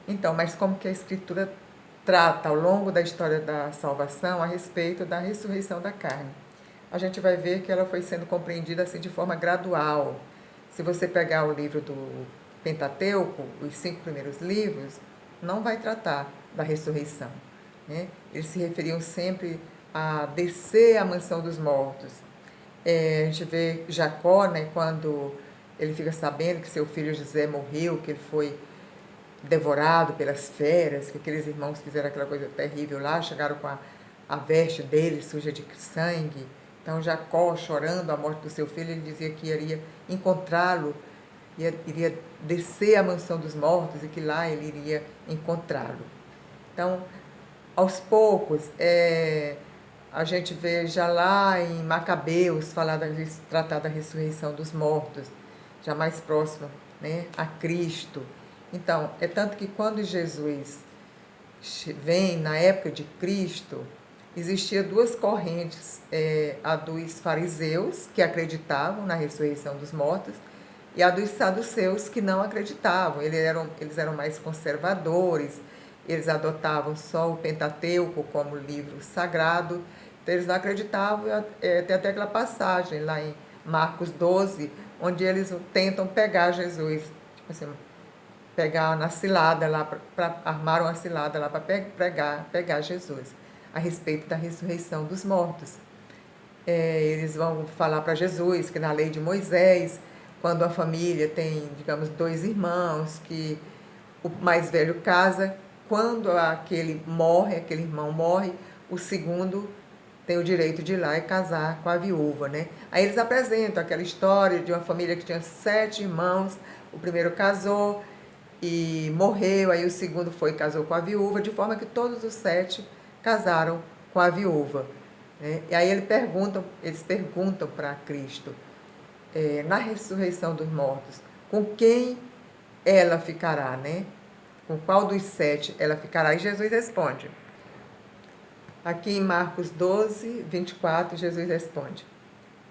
Então, mas como que a Escritura trata ao longo da história da salvação a respeito da ressurreição da carne? A gente vai ver que ela foi sendo compreendida assim de forma gradual. Se você pegar o livro do Pentateuco, os 5 primeiros livros, não vai tratar da ressurreição, né? Eles se referiam sempre a descer à mansão dos mortos. A gente vê Jacó, né, quando ele fica sabendo que seu filho José morreu, que ele foi devorado pelas feras, que aqueles irmãos fizeram aquela coisa terrível lá, chegaram com a veste dele suja de sangue. Então Jacó, chorando a morte do seu filho, ele dizia que iria encontrá-lo, iria descer à mansão dos mortos e que lá ele iria encontrá-lo. Então, aos poucos, a gente vê já lá em Macabeus tratar da ressurreição dos mortos, já mais próximo, né, a Cristo. Então, é tanto que quando Jesus vem na época de Cristo, existia duas correntes, a dos fariseus, que acreditavam na ressurreição dos mortos, e a dos saduceus, que não acreditavam. Eles eram mais conservadores, eles adotavam só o Pentateuco como livro sagrado, então eles não acreditavam. Tem até aquela passagem lá em Marcos 12, onde eles tentam pegar Jesus, tipo assim, pegar na cilada lá, armar uma cilada lá para pegar Jesus, a respeito da ressurreição dos mortos. Eles vão falar para Jesus que na lei de Moisés, quando a família tem, digamos, 2 irmãos, que o mais velho casa, quando aquele irmão morre, o segundo tem o direito de ir lá e casar com a viúva, né? Aí eles apresentam aquela história de uma família que tinha 7 irmãos, o primeiro casou e morreu, aí o segundo foi e casou com a viúva, de forma que todos os 7 casaram com a viúva, né? E aí eles perguntam para Cristo, na ressurreição dos mortos, com quem ela ficará, né? Com qual dos 7 ela ficará? E Jesus responde. Aqui em Marcos 12, 24, Jesus responde.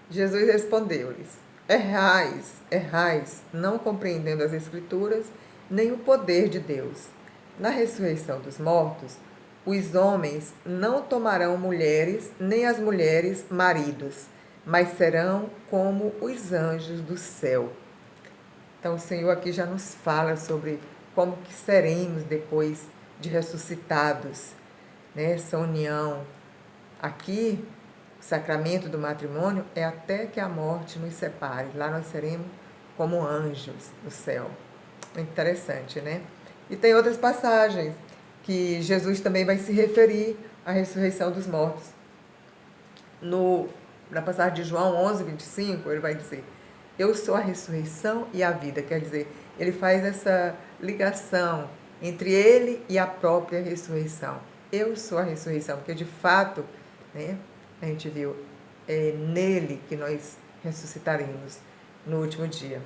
Jesus respondeu-lhes: Errais, errais, não compreendendo as Escrituras, nem o poder de Deus. Na ressurreição dos mortos, os homens não tomarão mulheres, nem as mulheres maridos, mas serão como os anjos do céu. Então o Senhor aqui já nos fala sobre como que seremos depois de ressuscitados, né? Essa união aqui, o sacramento do matrimônio é até que a morte nos separe. Lá nós seremos como anjos no céu. Muito interessante, né? E tem outras passagens que Jesus também vai se referir à ressurreição dos mortos. Na passagem de João 11, 25, ele vai dizer: Eu sou a ressurreição e a vida. Quer dizer, ele faz essa ligação entre ele e a própria ressurreição. Eu sou a ressurreição, porque de fato, né, a gente viu, é nele que nós ressuscitaremos no último dia.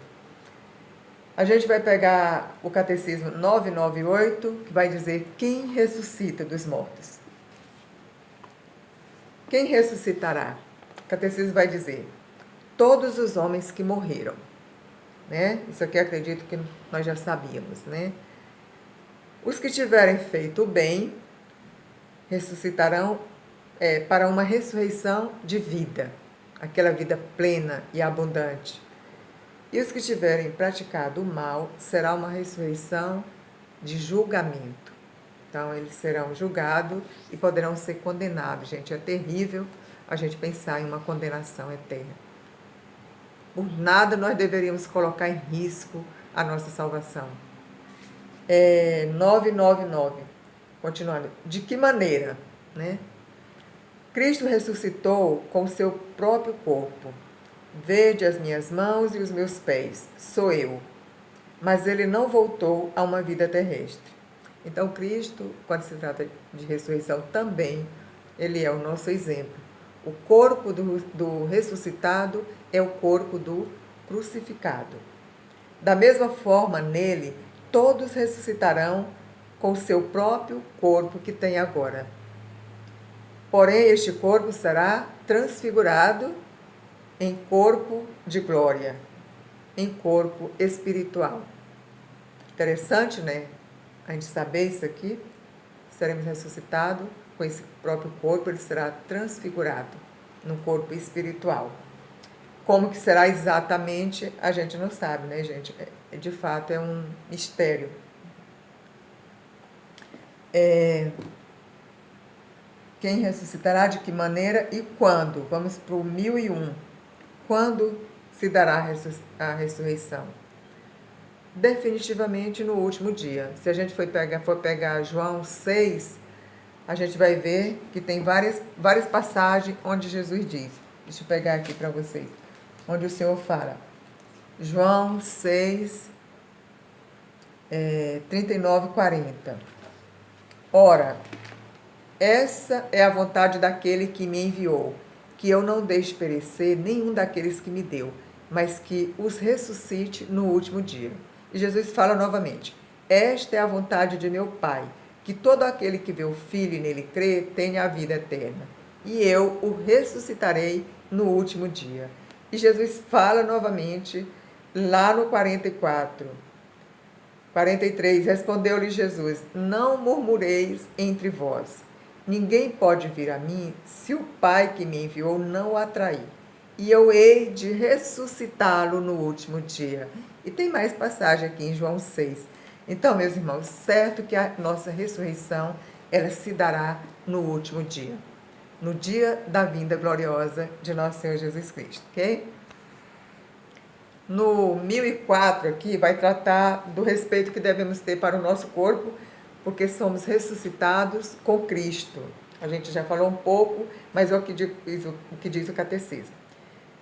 A gente vai pegar o Catecismo 998, que vai dizer quem ressuscita dos mortos. Quem ressuscitará? O Catecismo vai dizer: todos os homens que morreram, né? Isso aqui acredito que nós já sabíamos, né? Os que tiverem feito o bem ressuscitarão para uma ressurreição de vida, aquela vida plena e abundante. E os que tiverem praticado o mal será uma ressurreição de julgamento. Então, eles serão julgados e poderão ser condenados. Gente, é terrível a gente pensar em uma condenação eterna. Por nada nós deveríamos colocar em risco a nossa salvação. 999. Continuando. De que maneira, né? Cristo ressuscitou com o seu próprio corpo. Vede as minhas mãos e os meus pés. Sou eu. Mas ele não voltou a uma vida terrestre. Então, Cristo, quando se trata de ressurreição, também ele é o nosso exemplo. O corpo do ressuscitado é o corpo do crucificado. Da mesma forma, nele, todos ressuscitarão com o seu próprio corpo que tem agora. Porém, este corpo será transfigurado em corpo de glória, em corpo espiritual. Interessante, né? A gente saber isso aqui, seremos ressuscitados com esse próprio corpo, ele será transfigurado num corpo espiritual. Como que será exatamente, a gente não sabe, né, gente? De fato, é um mistério. Quem ressuscitará, de que maneira e quando? Vamos para o 1001. Quando se dará a ressurreição? Definitivamente no último dia. Se a gente for pegar João 6, a gente vai ver que tem várias passagens onde Jesus diz. Deixa eu pegar aqui para vocês. Onde o Senhor fala. João 6, 39 e 40. Ora, essa é a vontade daquele que me enviou, que eu não deixe perecer nenhum daqueles que me deu, mas que os ressuscite no último dia. E Jesus fala novamente, esta é a vontade de meu Pai, que todo aquele que vê o Filho e nele crê, tenha a vida eterna. E eu o ressuscitarei no último dia. E Jesus fala novamente, lá no 44, 43, respondeu-lhe Jesus, não murmureis entre vós. Ninguém pode vir a mim se o Pai que me enviou não o atrair. E eu hei de ressuscitá-lo no último dia. E tem mais passagem aqui em João 6. Então, meus irmãos, certo que a nossa ressurreição, ela se dará no último dia. No dia da vinda gloriosa de nosso Senhor Jesus Cristo, ok? No 1004 aqui vai tratar do respeito que devemos ter para o nosso corpo, porque somos ressuscitados com Cristo. A gente já falou um pouco, mas é o que diz o catecismo.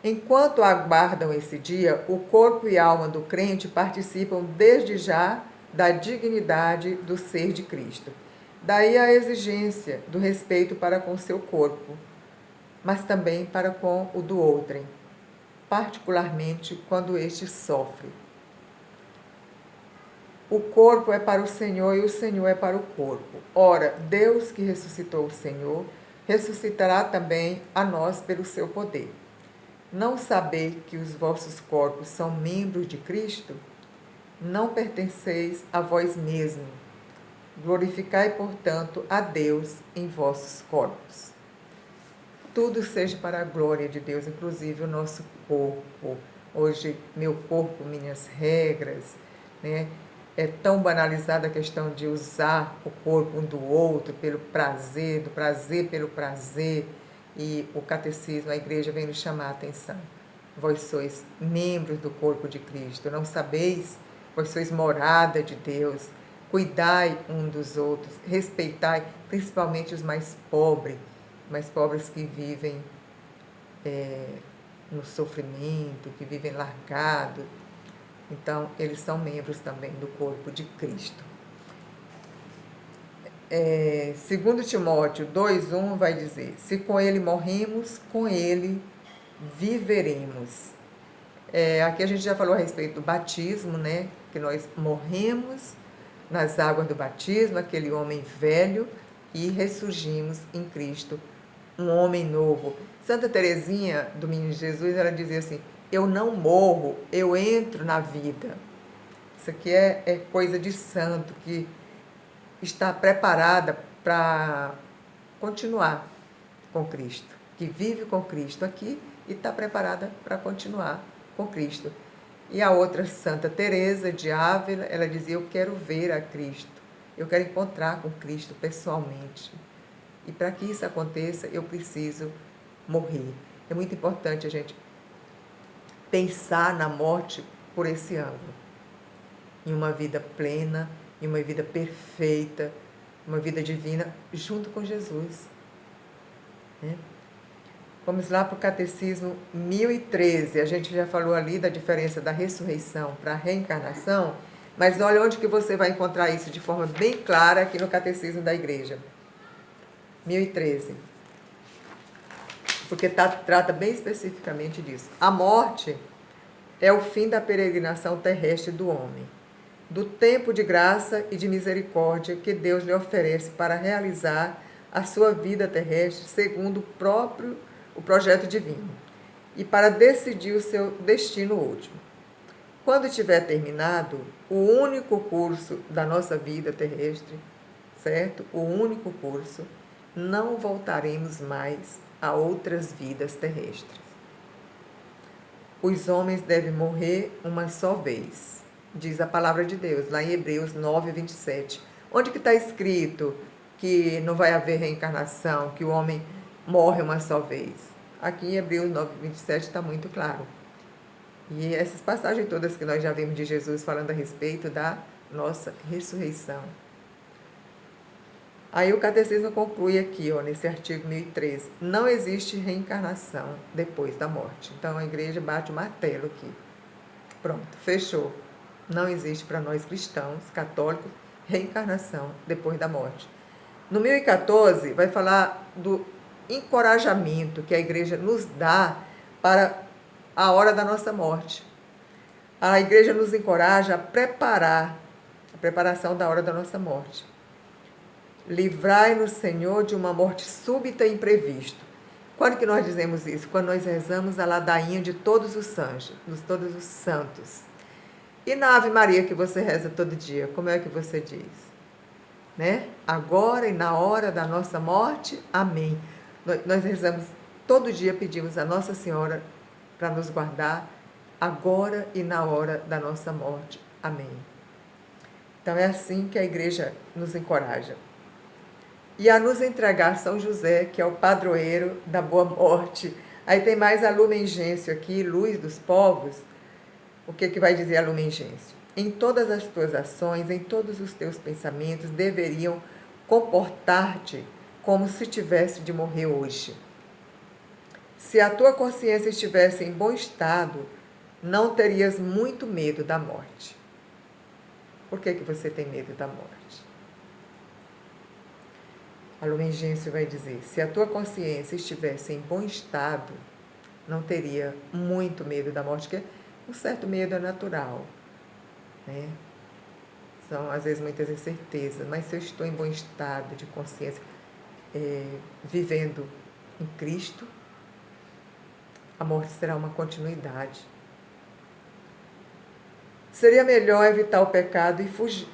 Enquanto aguardam esse dia, o corpo e a alma do crente participam desde já da dignidade do ser de Cristo. Daí a exigência do respeito para com o seu corpo, mas também para com o do outrem, particularmente quando este sofre. O corpo é para o Senhor e o Senhor é para o corpo. Ora, Deus que ressuscitou o Senhor, ressuscitará também a nós pelo seu poder. Não sabei que os vossos corpos são membros de Cristo? Não pertenceis a vós mesmos. Glorificai, portanto, a Deus em vossos corpos. Tudo seja para a glória de Deus, inclusive o nosso corpo. Hoje, meu corpo, minhas regras, né? É tão banalizada a questão de usar o corpo um do outro pelo prazer, do prazer pelo prazer. E o catecismo, a igreja vem nos chamar a atenção. Vós sois membros do corpo de Cristo, não sabeis? Vós sois morada de Deus. Cuidai um dos outros, respeitai, principalmente os mais pobres que vivem no sofrimento, que vivem largados. Então, eles são membros também do corpo de Cristo. 2 Timóteo 2,1 vai dizer, se com ele morremos, com ele viveremos. Aqui a gente já falou a respeito do batismo, né? Que nós morremos nas águas do batismo, aquele homem velho, e ressurgimos em Cristo, um homem novo. Santa Teresinha do Menino Jesus, ela dizia assim, eu não morro, eu entro na vida. Isso aqui é coisa de santo, que está preparada para continuar com Cristo, que vive com Cristo aqui e está preparada para continuar com Cristo. E a outra, Santa Teresa de Ávila, ela dizia, eu quero ver a Cristo, eu quero encontrar com Cristo pessoalmente. E para que isso aconteça, eu preciso morrer. É muito importante a gente pensar na morte por esse ângulo. Em uma vida plena, em uma vida perfeita, uma vida divina, junto com Jesus. Vamos lá para o Catecismo 1013. A gente já falou ali da diferença da ressurreição para a reencarnação, mas olha onde que você vai encontrar isso de forma bem clara aqui no Catecismo da Igreja. 1013. Porque trata bem especificamente disso. A morte é o fim da peregrinação terrestre do homem, do tempo de graça e de misericórdia que Deus lhe oferece para realizar a sua vida terrestre segundo o projeto divino e para decidir o seu destino último. Quando tiver terminado o único curso da nossa vida terrestre, certo? O único curso, não voltaremos mais a outras vidas terrestres. Os homens devem morrer uma só vez, diz a palavra de Deus, lá em Hebreus 9, 27. Onde que está escrito que não vai haver reencarnação, que o homem morre uma só vez? Aqui em Hebreus 9, 27 está muito claro. E essas passagens todas que nós já vimos de Jesus falando a respeito da nossa ressurreição. Aí o catecismo conclui aqui, ó, nesse artigo 1013, não existe reencarnação depois da morte. Então a igreja bate o martelo aqui. Pronto, fechou. Não existe para nós cristãos, católicos, reencarnação depois da morte. No 1014 vai falar do encorajamento que a igreja nos dá para a hora da nossa morte. A igreja nos encoraja a preparar a preparação da hora da nossa morte. Livrai-nos, Senhor, de uma morte súbita e imprevista. Quando que nós dizemos isso? Quando nós rezamos a ladainha de todos os santos, de todos os santos. E na Ave Maria que você reza todo dia, como é que você diz? Né? Agora e na hora da nossa morte, amém. Nós rezamos todo dia, pedimos a Nossa Senhora para nos guardar, agora e na hora da nossa morte, amém. Então é assim que a igreja nos encoraja. E a nos entregar São José, que é o padroeiro da boa morte. Aí tem mais a Lumen Gentium aqui, luz dos povos. O que vai dizer a Lumen Gentium? Em todas as tuas ações, em todos os teus pensamentos, deveriam comportar-te como se tivesse de morrer hoje. Se a tua consciência estivesse em bom estado, não terias muito medo da morte. Por que você tem medo da morte? A Lumen Gentium vai dizer, se a tua consciência estivesse em bom estado, não teria muito medo da morte, porque um certo medo é natural, né? São, às vezes, muitas incertezas, mas se eu estou em bom estado de consciência, vivendo em Cristo, a morte será uma continuidade. Seria melhor evitar o pecado e fugir,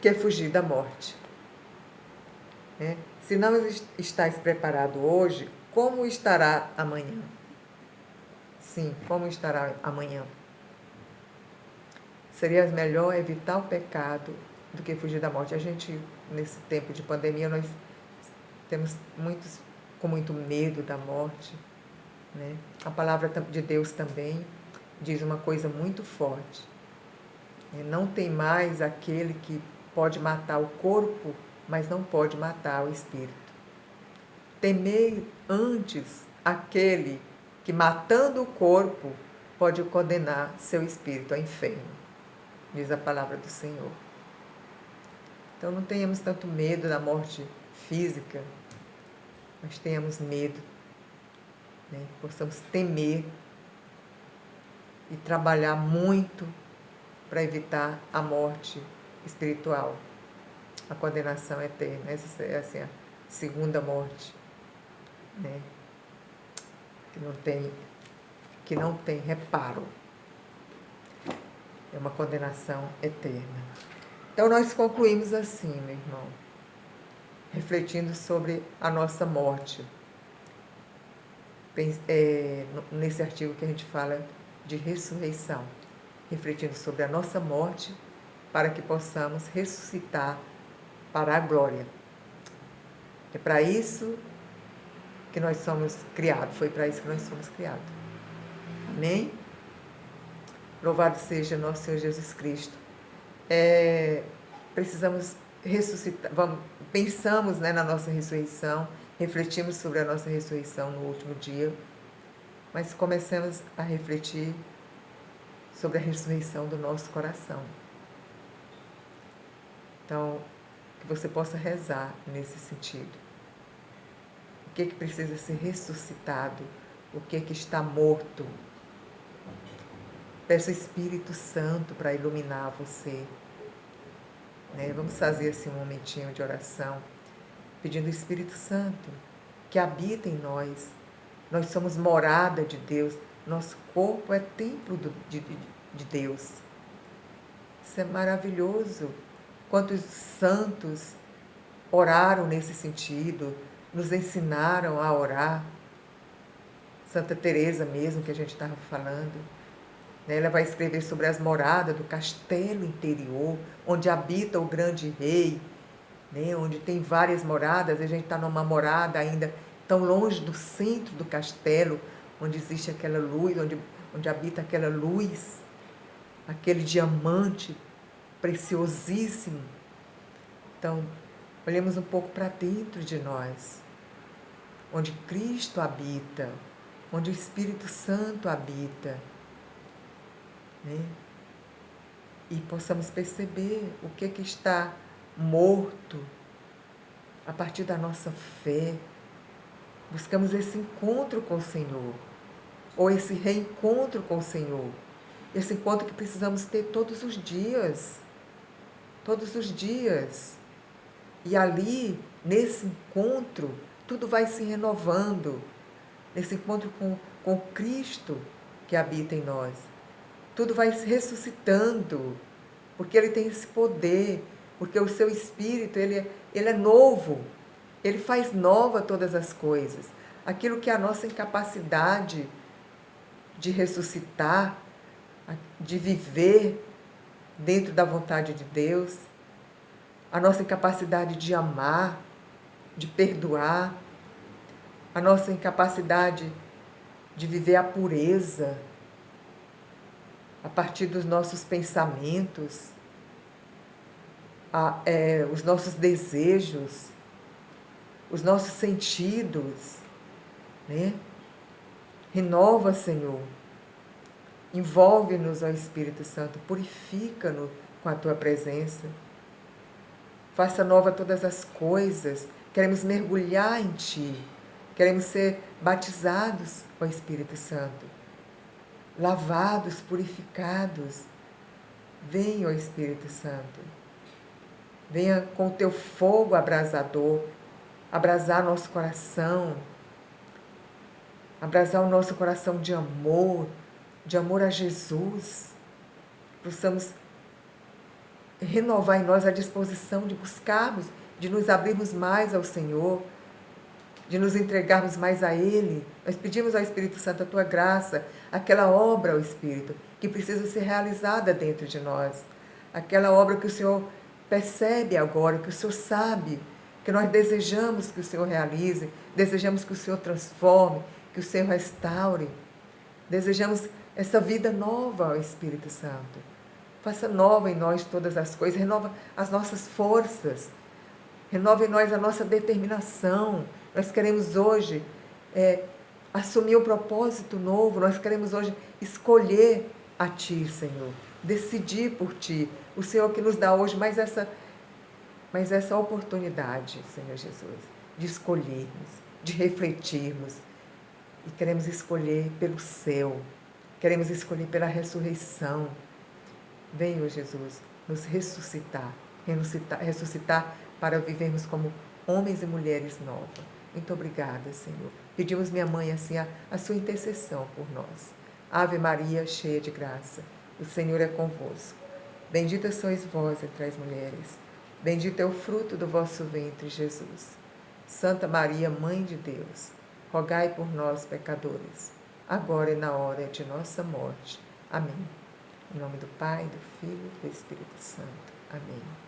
que fugir da morte. Né? Se não estás preparado hoje, como estará amanhã? Sim, como estará amanhã? Seria melhor evitar o pecado do que fugir da morte. A gente, nesse tempo de pandemia, nós temos muitos com muito medo da morte. Né? A palavra de Deus também diz uma coisa muito forte. Não tem mais aquele que pode matar o corpo, mas não pode matar o espírito. Temei antes aquele que, matando o corpo, pode condenar seu espírito ao inferno, diz a palavra do Senhor. Então não tenhamos tanto medo da morte física, mas tenhamos medo, né? Possamos temer e trabalhar muito para evitar a morte espiritual, a condenação eterna. Essa é assim, a segunda morte, né? Que não tem reparo. É uma condenação eterna. Então nós concluímos assim, meu irmão, refletindo sobre a nossa morte. Nesse artigo que a gente fala de ressurreição, refletindo sobre a nossa morte, para que possamos ressuscitar para a glória. É para isso que nós somos criados, foi para isso que nós somos criados. Amém? Louvado seja nosso Senhor Jesus Cristo. Precisamos ressuscitar, pensamos, né, na nossa ressurreição, refletimos sobre a nossa ressurreição no último dia, mas comecemos a refletir sobre a ressurreição do nosso coração. Então, que você possa rezar nesse sentido. O que precisa ser ressuscitado? O que está morto? Peça o Espírito Santo para iluminar você. Né? Vamos fazer assim um momentinho de oração, pedindo o Espírito Santo que habita em nós. Nós somos morada de Deus. Nosso corpo é templo de Deus. Isso é maravilhoso. Quantos santos oraram nesse sentido, nos ensinaram a orar. Santa Teresa mesmo, que a gente estava falando, né? Ela vai escrever sobre as moradas do castelo interior, onde habita o grande rei, né? Onde tem várias moradas, a gente está numa morada ainda tão longe do centro do castelo, onde existe aquela luz, onde habita aquela luz, aquele diamante preciosíssimo. Então, olhemos um pouco para dentro de nós, onde Cristo habita, onde o Espírito Santo habita, né? E possamos perceber o que está morto a partir da nossa fé. Buscamos esse encontro com o Senhor, ou esse reencontro com o Senhor, esse encontro que precisamos ter todos os dias, e ali, nesse encontro, tudo vai se renovando, nesse encontro com Cristo que habita em nós. Tudo vai se ressuscitando, porque Ele tem esse poder, porque o seu Espírito, ele é novo, Ele faz nova todas as coisas. Aquilo que é a nossa incapacidade de ressuscitar, de viver dentro da vontade de Deus, a nossa incapacidade de amar, de perdoar, a nossa incapacidade de viver a pureza a partir dos nossos pensamentos, os nossos desejos, os nossos sentidos, né? Renova, Senhor. Envolve-nos, ó Espírito Santo, purifica-nos com a Tua presença. Faça nova todas as coisas. Queremos mergulhar em Ti. Queremos ser batizados, ó Espírito Santo. Lavados, purificados. Venha, ó Espírito Santo. Venha com o Teu fogo abrasador, abrasar nosso coração, abrasar o nosso coração de amor a Jesus. Possamos renovar em nós a disposição de buscarmos, de nos abrirmos mais ao Senhor, de nos entregarmos mais a Ele. Nós pedimos ao Espírito Santo a Tua graça, aquela obra, ao Espírito, que precisa ser realizada dentro de nós. Aquela obra que o Senhor percebe agora, que o Senhor sabe, que nós desejamos que o Senhor realize, desejamos que o Senhor transforme, que o Senhor restaure. Desejamos essa vida nova, ó Espírito Santo. Faça nova em nós todas as coisas, renova as nossas forças, renova em nós a nossa determinação. Nós queremos hoje assumir um propósito novo, nós queremos hoje escolher a Ti, Senhor, decidir por Ti. O Senhor que nos dá hoje mais essa oportunidade, Senhor Jesus, de escolhermos, de refletirmos. E queremos escolher pelo céu, queremos escolher pela ressurreição. Venha, Jesus, nos ressuscitar para vivermos como homens e mulheres novas. Muito obrigada, Senhor. Pedimos, minha mãe, assim, a sua intercessão por nós. Ave Maria, cheia de graça, o Senhor é convosco. Bendita sois vós entre as mulheres. Bendito é o fruto do vosso ventre, Jesus. Santa Maria, Mãe de Deus, rogai por nós, pecadores, agora e na hora de nossa morte. Amém. Em nome do Pai, do Filho e do Espírito Santo. Amém.